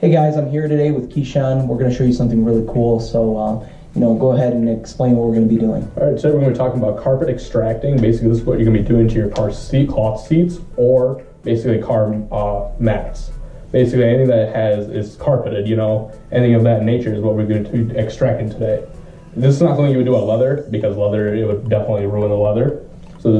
Hey guys, I'm here today with Kishan. We're going to show you something really cool. So, go ahead and explain what we're going to be doing. All right, so we're going to be talking about carpet extracting. Basically, this is what you're going to be doing to your car seat, cloth seats, or basically car mats. Basically, anything that is carpeted, anything of that nature is what we're going to be extracting today. This is not something you would do on leather, because leather, it would definitely ruin the leather. So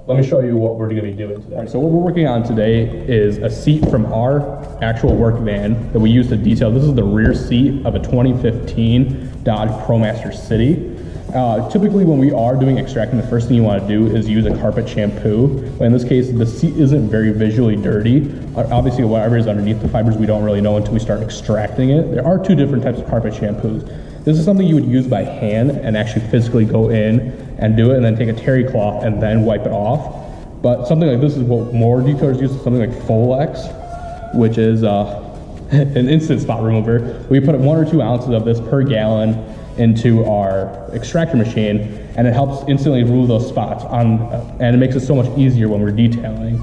let me show you what we're going to be doing today. All right, so what we're working on today is a seat from our actual work van that we use to detail. This is the rear seat of a 2015 Dodge ProMaster City. Typically when we are doing extracting, the first thing you want to do is use a carpet shampoo. But in this case, the seat isn't very visually dirty. Obviously, whatever is underneath the fibers, we don't really know until we start extracting it. There are two different types of carpet shampoos. This is something you would use by hand and actually physically go in and do it, and then take a terry cloth and then wipe it off. But something like this is what more detailers use, something like Folex, which is an instant spot remover. We put 1 or 2 ounces of this per gallon into our extractor machine, and it helps instantly remove those spots and it makes it so much easier when we're detailing.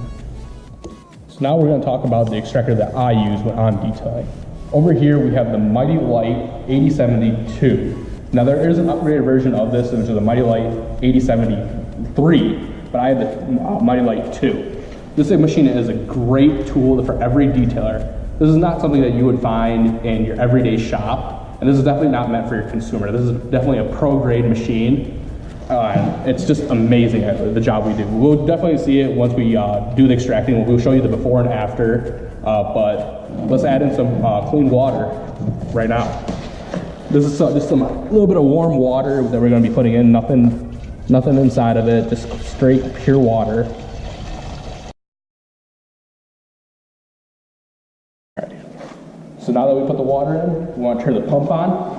So now we're going to talk about the extractor that I use when I'm detailing. Over here we have the Mighty Light 8072. Now there is an upgraded version of this, which is a Mighty Light 8073, but I have the Mighty Light 2. This machine is a great tool for every detailer. This is not something that you would find in your everyday shop, and this is definitely not meant for your consumer. This is definitely a pro-grade machine, and it's just amazing at the job we do. We'll definitely see it once we do the extracting. We'll show you the before and after, but let's add in some clean water right now. This is just a little bit of warm water that we're going to be putting in. Nothing inside of it, just straight pure water. All right. So now that we put the water in, we want to turn the pump on,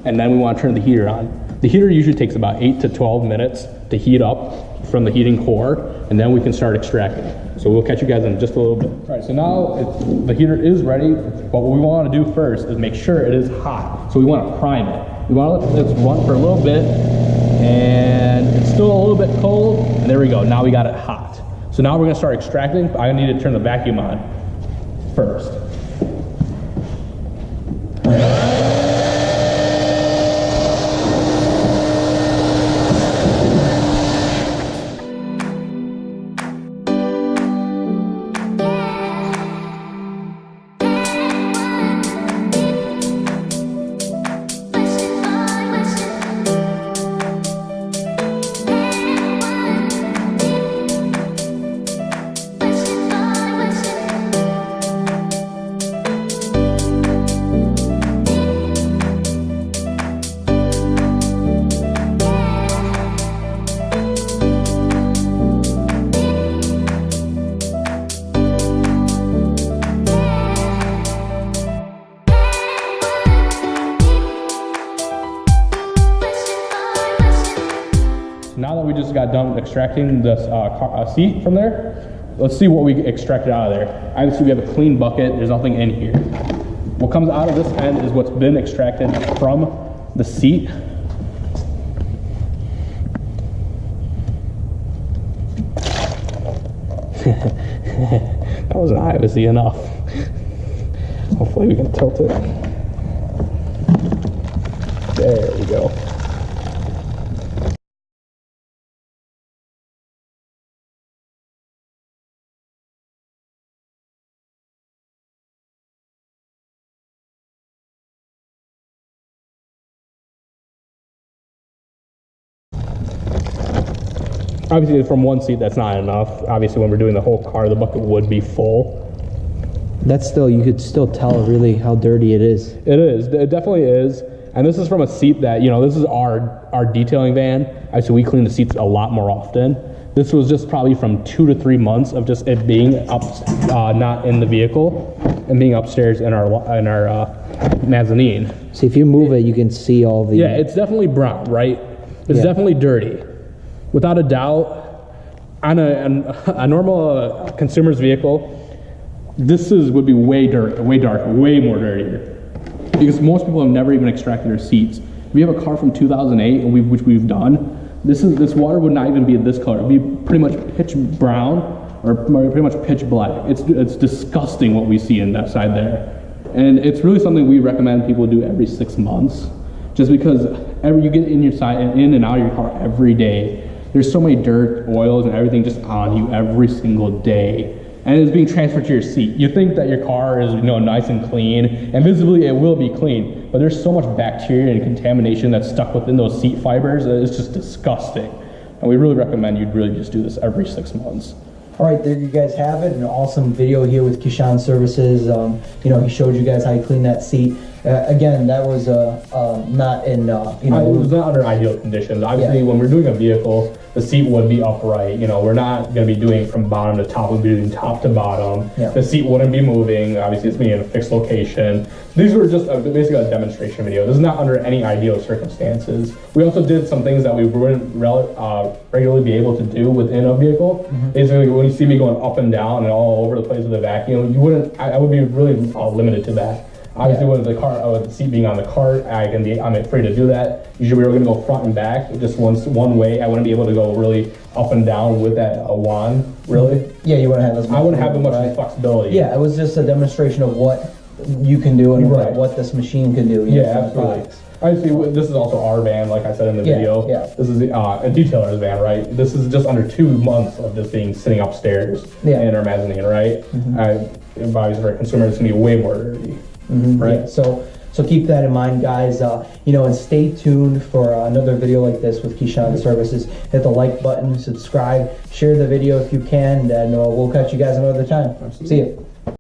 and then we want to turn the heater on. The heater usually takes about 8 to 12 minutes to heat up from the heating core, and then we can start extracting. So we'll catch you guys in just a little bit. All right, so now the heater is ready, but what we want to do first is make sure it is hot. So we want to prime it. We want to let this run for a little bit, and it's still a little bit cold, and there we go. Now we got it hot. So now we're going to start extracting. I need to turn the vacuum on first. Now that we just got done extracting the seat from there, let's see what we extracted out of there. Obviously we have a clean bucket, there's nothing in here. What comes out of this end is what's been extracted from the seat. That wasn't obviously enough. Hopefully we can tilt it. There we go. Obviously from one seat that's not enough. Obviously when we're doing the whole car, the bucket would be full. That's still, you could still tell really how dirty it is. It is, it definitely is. And this is from a seat that, this is our detailing van. Actually we clean the seats a lot more often. This was just probably from 2 to 3 months of just it being up, not in the vehicle, and being upstairs in our mezzanine. See, if you move it, you can see all the... Yeah, it's definitely brown, right? It's definitely dirty. Without a doubt, on a normal consumer's vehicle, this would be way darker, way more dirtier. Because most people have never even extracted their seats. If you have a car from 2008, which we've done, this water would not even be this color. It would be pretty much pitch brown, or pretty much pitch black. It's disgusting what we see in that side there. And it's really something we recommend people do every 6 months, just because you get in and out of your car every day. There's so many dirt, oils, and everything just on you every single day. And it's being transferred to your seat. You think that your car is, nice and clean, and visibly it will be clean, but there's so much bacteria and contamination that's stuck within those seat fibers that it's just disgusting. And we really recommend you really just do this every 6 months. All right, there you guys have it. An awesome video here with Kishan Services. He showed you guys how you clean that seat. Again, that was not in, it was not under ideal conditions. Obviously, when we're doing a vehicle, the seat would be upright. We're not going to be doing from bottom to top. We'll be doing top to bottom. Yeah. The seat wouldn't be moving. Obviously, it's being in a fixed location. These were just basically a demonstration video. This is not under any ideal circumstances. We also did some things that we wouldn't regularly be able to do within a vehicle. Basically, when you see me going up and down and all over the place with the vacuum, I would be really limited to that. Obviously, with the seat being on the cart, I'm afraid to do that. Usually, we were going to go front and back, just one way. I wouldn't be able to go really up and down with that wand, really. Yeah, you wouldn't have as much. I wouldn't have as much flexibility. Yeah, it was just a demonstration of what you can do and what this machine can do. Absolutely. Obviously, this is also our van, like I said in the video. Yeah. This is a detailer's van, right? This is just under 2 months of just sitting upstairs in our mezzanine, right? Obviously, for a consumer, it's going to be way more dirty. Right. Yeah, so keep that in mind, guys. And stay tuned for another video like this with Kishan Services. Hit the like button, subscribe, share the video if you can, and we'll catch you guys another time. Absolutely. See you.